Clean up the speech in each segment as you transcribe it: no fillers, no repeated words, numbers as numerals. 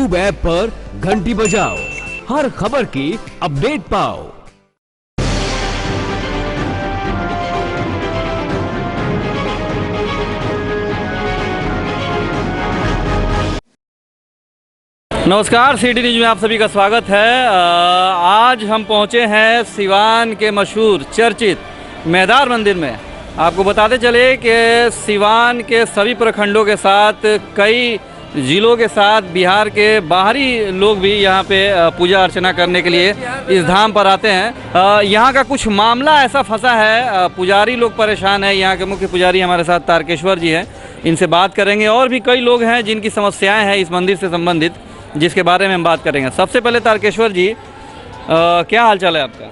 Tube app पर घंटी बजाओ, हर खबर की अपडेट पाओ। नमस्कार, सिटी न्यूज में आप सभी का स्वागत है। आज हम पहुंचे हैं सिवान के मशहूर चर्चित मैदार मंदिर में। आपको बताते चले कि सिवान के सभी प्रखंडों के साथ कई जिलों के साथ बिहार के बाहरी लोग भी यहाँ पे पूजा अर्चना करने के लिए इस धाम पर आते हैं। यहाँ का कुछ मामला ऐसा फंसा है, पुजारी लोग परेशान है। यहाँ के मुख्य पुजारी हमारे साथ तारकेश्वर जी हैं, इनसे बात करेंगे। और भी कई लोग हैं जिनकी समस्याएं हैं इस मंदिर से संबंधित, जिसके बारे में हम बात करेंगे। सबसे पहले तारकेश्वर जी, क्या हालचाल है आपका?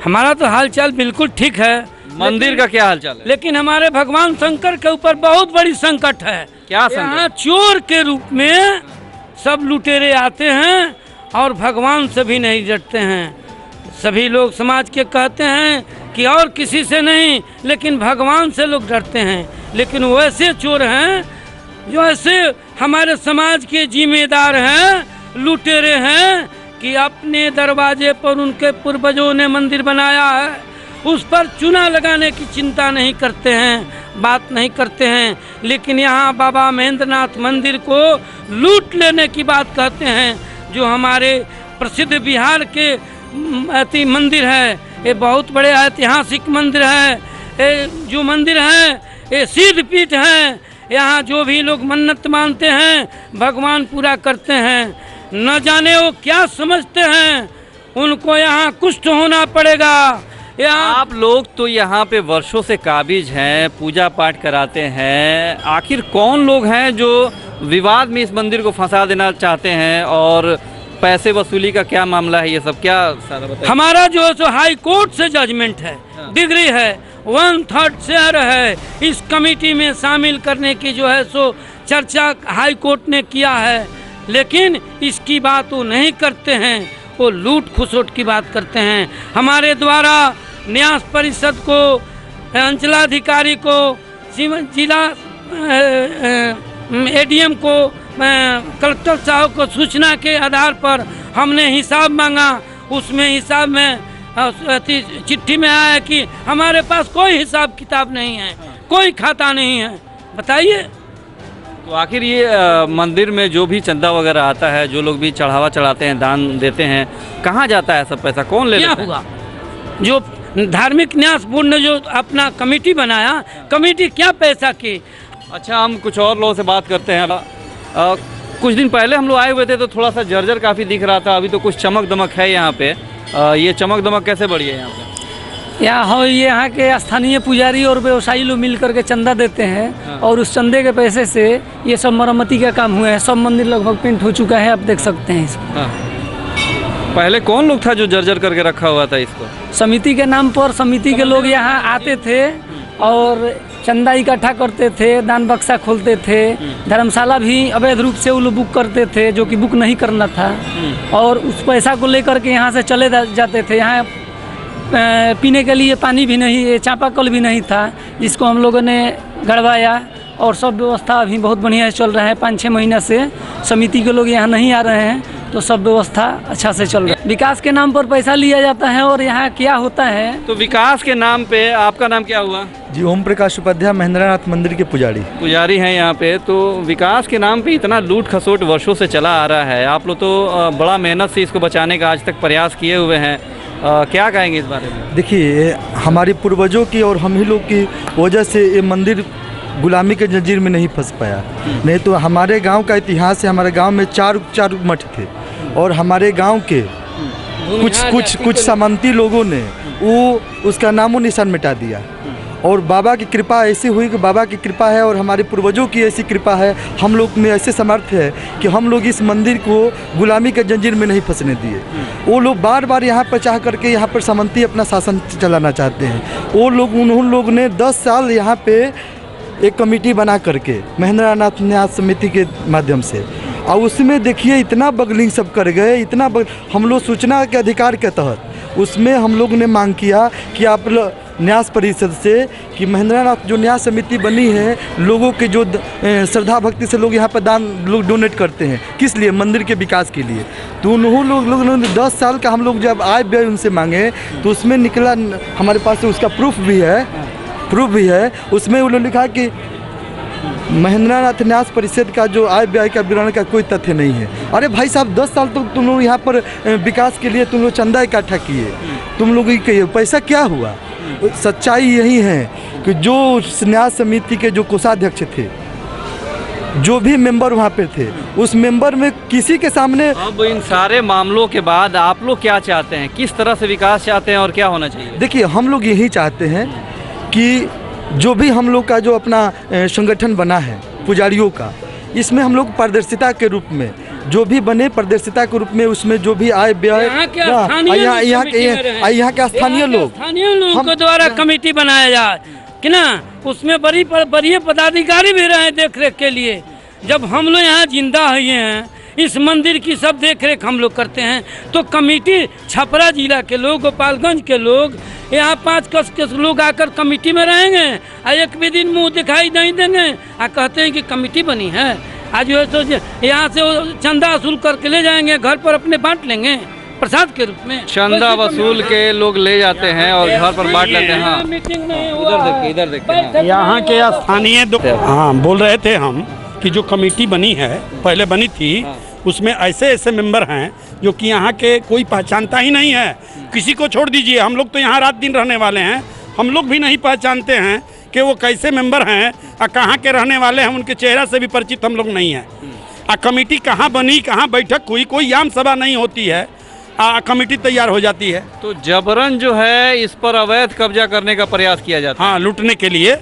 हमारा तो हालचाल बिल्कुल ठीक है। मंदिर का क्या हालचाल है? लेकिन हमारे भगवान शंकर के ऊपर बहुत बड़ी संकट है। क्या संकट? यहाँ चोर के रूप में सब लुटेरे आते हैं और भगवान से भी नहीं डरते हैं। सभी लोग समाज के कहते हैं कि और किसी से नहीं, लेकिन भगवान से लोग डरते हैं। लेकिन वो ऐसे चोर हैं जो ऐसे हमारे समाज के जिम्मेदार हैं, लुटेरे हैं, कि अपने दरवाजे पर उनके पूर्वजों ने मंदिर बनाया है, उस पर चूना लगाने की चिंता नहीं करते हैं, बात नहीं करते हैं। लेकिन यहाँ बाबा महेंद्रनाथ मंदिर को लूट लेने की बात कहते हैं, जो हमारे प्रसिद्ध बिहार के मंदिर है। ये बहुत बड़े ऐतिहासिक मंदिर है। ये जो मंदिर है ये सिद्ध पीठ है। यहाँ जो भी लोग मन्नत मानते हैं भगवान पूरा करते हैं। न जाने वो क्या समझते हैं, उनको यहाँ कुष्ठ होना पड़ेगा। आप लोग तो यहाँ पे वर्षों से काबिज हैं, पूजा पाठ कराते हैं। आखिर कौन लोग हैं जो विवाद में इस मंदिर को फंसा देना चाहते हैं, और पैसे वसूली का क्या मामला है? ये सब क्या सारा बताइए। हमारा जो है सो हाई कोर्ट से जजमेंट है, डिग्री है, 1/3 शेयर है। इस कमेटी में शामिल करने की जो है सो चर्चा हाई कोर्ट ने किया है, लेकिन इसकी बात वो नहीं करते हैं। वो लूट खसोट की बात करते हैं। हमारे द्वारा न्यास परिषद को, अंचलाधिकारी को, जिला एडीएम को, कलेक्टर साहब को सूचना के आधार पर हमने हिसाब मांगा। उसमें हिसाब में चिट्ठी में आया कि हमारे पास कोई हिसाब किताब नहीं है, कोई खाता नहीं है। बताइए। तो आखिर ये मंदिर में जो भी चंदा वगैरह आता है, जो लोग भी चढ़ावा चढ़ाते हैं, दान देते हैं, कहाँ जाता है सब पैसा? कौन ले लेता है? हुआ जो धार्मिक न्यास बोर्ड ने जो अपना कमेटी बनाया, कमेटी क्या पैसा की। अच्छा, हम कुछ और लोगों से बात करते हैं। कुछ दिन पहले हम लोग आए हुए थे तो थोड़ा सा जर्जर काफ़ी दिख रहा था। अभी तो कुछ चमक दमक है यहाँ पे। ये चमक दमक कैसे बढ़ी है यहाँ पे? यहाँ के स्थानीय पुजारी और व्यवसायी लोग मिल करके चंदा देते हैं। और उस चंदे के पैसे से ये सब मरम्मती का काम हुआ है। सब मंदिर लगभग पेंट हो चुका है, आप देख सकते हैं इसको। पहले कौन लोग था जो जर्जर करके रखा हुआ था इसको? समिति के नाम पर समिति के लोग यहाँ आते थे और चंदा इकट्ठा करते थे, दान बक्सा खोलते थे। धर्मशाला भी अवैध रूप से वो लोग बुक करते थे, जो कि बुक नहीं करना था। और उस पैसा को लेकर के यहाँ से चले जाते थे। यहाँ पीने के लिए पानी भी नहीं, चापाकल भी नहीं था, जिसको हम लोगों ने गड़वाया। और सब व्यवस्था अभी बहुत बढ़िया चल रहा है। 5-6 महीना से समिति के लोग यहाँ नहीं आ रहे हैं, तो सब व्यवस्था अच्छा से चल रहा है। विकास के नाम पर पैसा लिया जाता है। और यहाँ क्या होता है, तो विकास के नाम पे, आपका नाम क्या हुआ? जी, ओम प्रकाश उपाध्याय, महेंद्रनाथ मंदिर के पुजारी हैं यहाँ पे। तो विकास के नाम पे इतना लूट खसोट वर्षों से चला आ रहा है। आप लोग तो बड़ा मेहनत से इसको बचाने का आज तक प्रयास किए हुए हैं। क्या कहेंगे इस बारे में? देखिए, हमारे पूर्वजों की और हम ही लोग की वजह से ये मंदिर गुलामी के जंजीर में नहीं फंस पाया। नहीं तो हमारे गांव का इतिहास है। हमारे गांव में चार मठ थे, और हमारे गांव के कुछ सामंती लोगों ने वो उसका नामो निशान मिटा दिया। और बाबा की कृपा ऐसी हुई कि बाबा की कृपा है और हमारे पूर्वजों की ऐसी कृपा है, हम लोग में ऐसे सामर्थ्य है कि हम लोग इस मंदिर को गुलामी के जंजीर में नहीं फंसने दिए। वो लोग बार बार यहाँ पर चाह करके यहाँ पर सामंती अपना शासन चलाना चाहते हैं। वो लोग, उन लोग ने 10 साल यहाँ पे एक कमेटी बना करके महेंद्रनाथ न्यास समिति के माध्यम से, और उसमें देखिए इतना बगलिंग सब कर गए, हम लोग सूचना के अधिकार के तहत उसमें हम लोग ने मांग किया कि आप न्यास परिषद से कि महेंद्रनाथ जो न्यास समिति बनी है, लोगों के जो श्रद्धा भक्ति से लोग यहाँ पर दान लोग डोनेट करते हैं, किस लिए? मंदिर के विकास के लिए। तो उन्होंने लोग 10 साल का हम लोग जब आय व्यय उनसे मांगे तो उसमें निकला, हमारे पास उसका प्रूफ भी है। उसमें उन्होंने लिखा कि महेंद्रनाथ न्यास परिषद का जो आय व्यय का विवरण का कोई तथ्य नहीं है। अरे भाई साहब, 10 साल तो तुम लोग यहाँ पर विकास के लिए तुम लोग चंदा इकट्ठा किए, तुम लोग ये पैसा क्या हुआ? सच्चाई यही है कि जो न्यास समिति के जो कोषाध्यक्ष थे, जो भी मेंबर वहाँ पे थे, उस मेंबर में किसी के सामने। अब इन सारे मामलों के बाद आप लोग क्या चाहते हैं, किस तरह से विकास चाहते हैं और क्या होना चाहिए? देखिए, हम लोग यही चाहते हैं कि जो भी हम लोग का जो अपना संगठन बना है पुजारियों का, इसमें हम लोग पारदर्शिता के रूप में जो भी बने, पारदर्शिता के रूप में उसमें जो भी आय व्यय यहाँ के स्थानीय लोगों के द्वारा कमेटी बनाया जाए कि ना, उसमें बड़ी पदाधिकारी भी रहे देख रेख के लिए। जब हम लोग यहाँ जिंदा हुए हैं, इस मंदिर की सब देख रेख हम लोग करते हैं, तो कमेटी छपरा जिला के लोग, गोपालगंज के लोग, यहाँ 5 के लोग आकर कमेटी में रहेंगे और एक भी दिन मुंह दिखाई नहीं देंगे और कहते हैं कि कमेटी बनी है। आज जो है तो यहाँ से चंदा वसूल करके ले जाएंगे, घर पर अपने बांट लेंगे प्रसाद के रूप में। चंदा वसूल के लोग ले जाते हैं और घर पर बांट लेते हैं। हाँ, इधर देखिए यहाँ के स्थानीय बोल रहे थे हम कि जो कमेटी बनी है, पहले बनी थी, उसमें ऐसे मेंबर हैं जो कि यहाँ के कोई पहचानता ही नहीं है। किसी को छोड़ दीजिए, हम लोग तो यहाँ रात दिन रहने वाले हैं, हम लोग भी नहीं पहचानते हैं कि वो कैसे मेंबर हैं और कहाँ के रहने वाले हैं। उनके चेहरा से भी परिचित हम लोग नहीं हैं। कमेटी कहाँ बनी, कहाँ बैठक हुई, कोई आम सभा नहीं होती है, कमेटी तैयार हो जाती है। तो जबरन जो है इस पर अवैध कब्जा करने का प्रयास किया जाता है। हाँ, लूटने के लिए,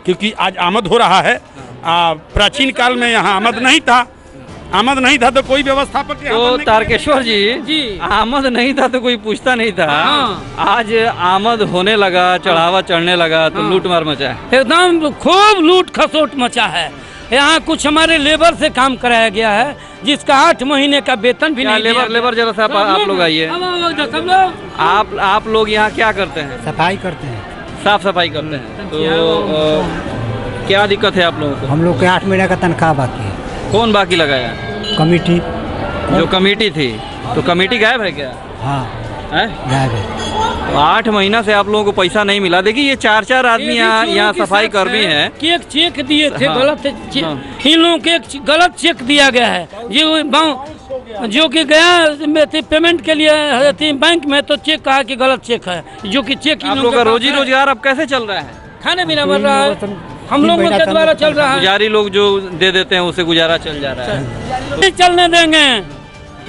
क्योंकि आज आमद हो रहा है। प्राचीन काल में यहाँ आमद नहीं था तो कोई व्यवस्थापक। तो तारकेश्वर जी, आमद नहीं था तो कोई पूछता नहीं था। आज आमद होने लगा, चढ़ावा चढ़ने लगा तो लूट मार मचा है। एकदम खूब लूट खसोट मचा है। यहाँ कुछ हमारे लेबर से काम कराया गया है, जिसका 8 महीने का वेतन भी नहीं। लेबर जरा सा आप लोग आइए। आप लोग यहाँ क्या करते हैं? सफाई करते हैं। साफ सफाई करते हैं। तो क्या दिक्कत है आप लोगों को? हम लोग के 8 महीने का तनख्वाह बाकी है। कौन बाकी लगाया? कमेटी। जो कमेटी थी, तो कमेटी गायब है क्या? हाँ, गायब है। 8 महीना से आप लोगों को पैसा नहीं मिला। देखिए, ये 4 आदमी यहाँ सफाई कर्मी है। चेक दिए थे, गलत इन लोगों के गलत चेक दिया गया है। जो कि गया पेमेंट के लिए बैंक में, तो चेक कहा कि गलत चेक है, जो कि चेक। आप लोग का रोजी रोजगार अब कैसे चल रहा है? खाने पीना बन रहा है, हम लोगों के द्वारा चल रहा है। पुजारी लोग जो दे देते हैं उससे गुजारा चल जा रहा है। नहीं चलने देंगे।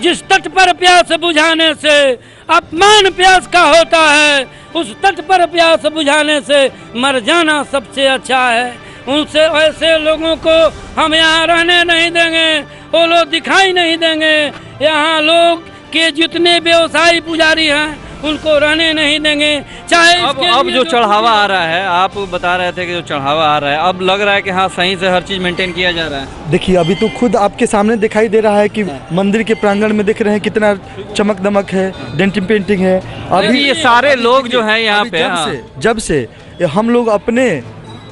जिस तट पर प्यास बुझाने से अपमान प्यास का होता है, उस तट पर प्यास बुझाने से मर जाना सबसे अच्छा है। उनसे ऐसे लोगों को हम यहाँ रहने नहीं देंगे, वो लोग दिखाई नहीं देंगे। यहाँ लोग के जितने व्यवसायी पुजारी हैं उनको रहने नहीं देंगे। चाहे अब जो चढ़ावा आ रहा है, आप बता रहे थे कि जो चढ़ावा आ रहा है, अब लग रहा है कि हाँ सही से हर चीज़ मेंटेन किया जा रहा है। देखिए, अभी तो खुद आपके सामने दिखाई दे रहा है कि मंदिर के प्रांगण में देख रहे हैं कितना चमक दमक है, डेंटिंग पेंटिंग है। अभी ये सारे लोग जो हैं यहाँ पे, जब से हम लोग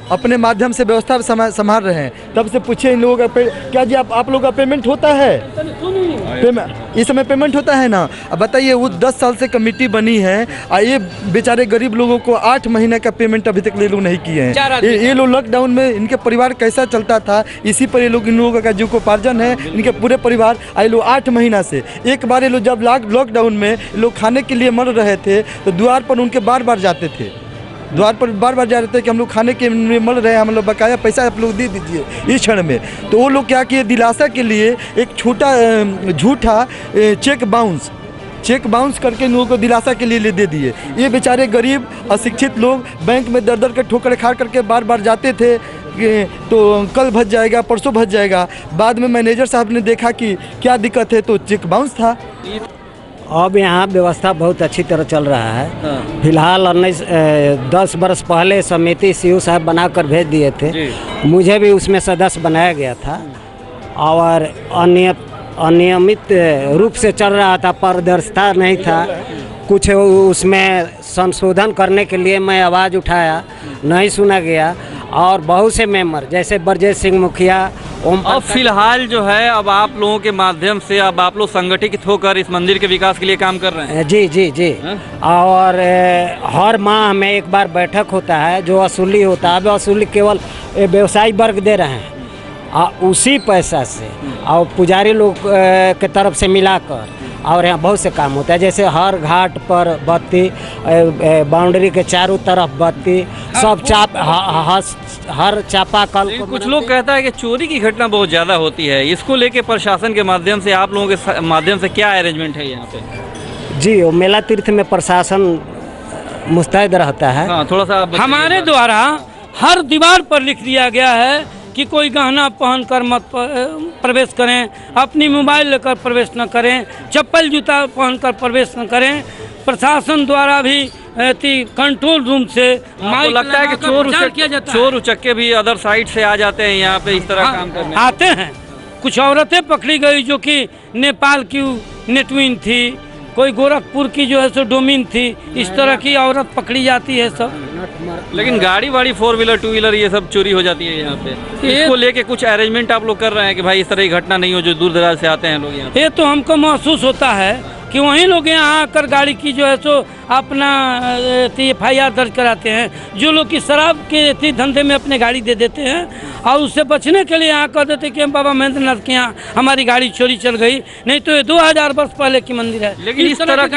अपने माध्यम से व्यवस्था संभाल रहे हैं, तब से पूछे इन लोगों का क्या जी आप लोगों का पेमेंट होता है? इस समय पेमेंट होता है ना? अब बताइए, वो 10 साल से कमेटी बनी है और ये बेचारे गरीब लोगों को 8 महीने का पेमेंट अभी तक ये लोग नहीं किए हैं। ये लोग लॉकडाउन में इनके परिवार कैसा चलता था, इसी पर ये लोग, इन लोगों का जीविकोपार्जन है, इनके पूरे परिवार। ये लोग 8 महीना से एक बार ये लोग जब लॉकडाउन में लोग खाने के लिए मर रहे थे, तो द्वार पर उनके बार जाते थे, द्वार पर बार जा रहे थे कि हम लोग खाने के मर रहे हैं, हम लोग बकाया पैसा आप लोग दे दीजिए इस क्षण में। तो वो लोग क्या किए, दिलासा के लिए एक छोटा झूठा चेक बाउंस करके इन लोगों को दिलासा के लिए दे दिए। ये बेचारे गरीब अशिक्षित लोग बैंक में दर के ठोकर खा करके बार जाते थे, तो कल भज जाएगा, परसों भज जाएगा। बाद में मैनेजर साहब ने देखा कि क्या दिक्कत है, तो चेक बाउंस था। अब यहाँ व्यवस्था बहुत अच्छी तरह चल रहा है। फिलहाल 10 बरस पहले समिति सीयू साहब बनाकर भेज दिए थे, मुझे भी उसमें सदस्य बनाया गया था और अनियमित रूप से चल रहा था, पारदर्शिता नहीं था। कुछ उसमें संशोधन करने के लिए मैं आवाज़ उठाया, नहीं सुना गया। और बहुत से मेंबर जैसे ब्रजेश सिंह मुखिया, अब फिलहाल जो है अब आप लोगों के माध्यम से अब आप लोग संगठित होकर इस मंदिर के विकास के लिए काम कर रहे हैं। जी जी जी। और हर माह में एक बार बैठक होता है, जो वसूली होता है, वसूली केवल व्यवसायी वर्ग दे रहे हैं, उसी पैसा से और पुजारी लोग के तरफ से मिलाकर। और यहाँ बहुत से काम होता है, जैसे हर घाट पर बत्ती, बाउंड्री के चारों तरफ बत्ती, सब हर चापाकल। कुछ लोग कहता है कि चोरी की घटना बहुत ज़्यादा होती है, इसको लेके प्रशासन के माध्यम से आप लोगों के माध्यम से क्या अरेंजमेंट है यहाँ पे? जी, वो मेला तीर्थ में प्रशासन मुस्तैद रहता है। हाँ, थोड़ा सा हमारे द्वारा हर दीवार पर लिख दिया गया है कि कोई गहना पहनकर मत प्रवेश करें, अपनी मोबाइल लेकर प्रवेश न करें, चप्पल जूता पहनकर प्रवेश न करें। प्रशासन द्वारा भी कंट्रोल रूम से आपको लगता है कि चोर उचक्के भी अदर साइड से आ जाते हैं यहाँ पे इस तरह काम करने? आते हैं। कुछ औरतें पकड़ी गई जो कि नेपाल की नेटविन थी, कोई गोरखपुर की जो है सो डोमिन थी, इस तरह की औरत पकड़ी जाती है सब। लेकिन गाड़ी वाड़ी 4 व्हीलर 2 व्हीलर ये सब चोरी हो जाती है यहाँ पे। इसको लेके कुछ अरेंजमेंट आप लोग कर रहे हैं कि भाई इस तरह की घटना नहीं हो जो दूर दराज से आते हैं लोग यहाँ? ये तो हमको महसूस होता है कि वहीं लोग यहाँ आकर गाड़ी की जो है सो अपना FIR दर्ज कराते हैं। जो लोग की शराब के धंधे में अपने गाड़ी दे देते हैं और उससे बचने के लिए यहाँ कह देते कि हम बाबा महेंद्रनाथ के यहाँ हमारी गाड़ी चोरी चल गई, नहीं तो ये 2000 वर्ष पहले की मंदिर है। लेकिन इस तरह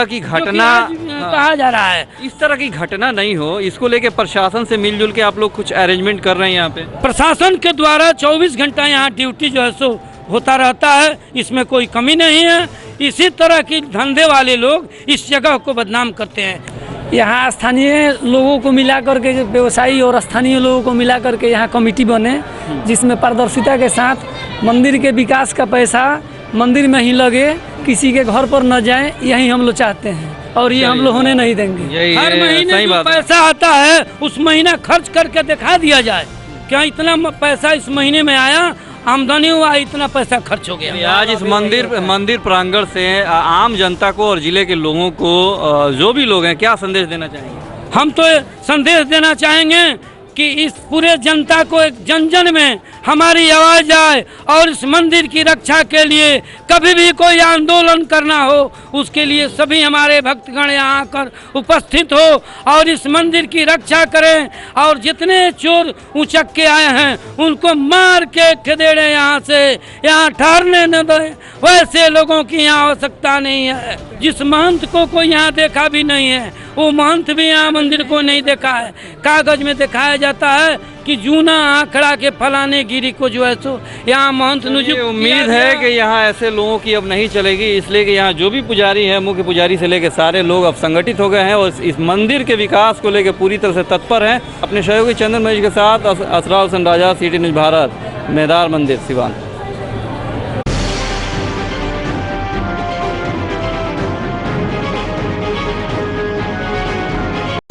की घटना कहा जा रहा है, इस तरह की घटना नहीं हो, इसको लेके प्रशासन से मिलजुल के आप लोग कुछ अरेंजमेंट कर रहे हैं यहाँ पे? प्रशासन के द्वारा 24 घंटा यहाँ ड्यूटी जो है सो होता रहता है, इसमें कोई कमी नहीं है। इसी तरह की धंधे वाले लोग इस जगह को बदनाम करते हैं। यहाँ स्थानीय लोगों को मिला करके, व्यवसायी और स्थानीय लोगों को मिला करके यहाँ कमेटी बने, जिसमें पारदर्शिता के साथ मंदिर के विकास का पैसा मंदिर में ही लगे, किसी के घर पर न जाए, यही हम लोग चाहते हैं और ये हम लोग होने नहीं देंगे। हर महीने जो पैसा आता है उस महीना खर्च करके दिखा दिया जाए, क्या इतना पैसा इस महीने में आया, आमदनी हुआ, इतना पैसा खर्च हो गया। आज इस मंदिर प्रांगण से आम जनता को और जिले के लोगों को, जो भी लोग हैं, क्या संदेश देना चाहेंगे? हम तो संदेश देना चाहेंगे कि इस पूरे जनता को एक जन जन में हमारी आवाज आए और इस मंदिर की रक्षा के लिए कभी भी कोई आंदोलन करना हो, उसके लिए सभी हमारे भक्तगण यहाँ आकर उपस्थित हो और इस मंदिर की रक्षा करें। और जितने चोर उचक्के आए हैं उनको मार के खदेड़े, यहाँ से यहाँ ठहरने न दें। वैसे लोगों की यहाँ आवश्यकता नहीं है। जिस महंत को कोई यहाँ देखा भी नहीं है, वो महंत भी यहाँ मंदिर को नहीं देखा है। कागज में दिखाया जाता है कि जूना आंकड़ा के फलाने गिरी को जो है सो यहाँ महंत नियुक्त। उम्मीद है कि यहाँ ऐसे लोगों की अब नहीं चलेगी, इसलिए कि यहाँ जो भी पुजारी है, मुख्य पुजारी से लेकर सारे लोग अब संगठित हो गए हैं और इस मंदिर के विकास को लेकर पूरी तरह से तत्पर हैं। अपने सहयोगी चंदन महेश के साथ असरार हुसैन राजा, सिटी न्यूज़ भारत, मेदार मंदिर, सिवान।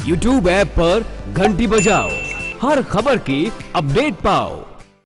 YouTube ऐप पर घंटी बजाओ, हर खबर की अपडेट पाओ।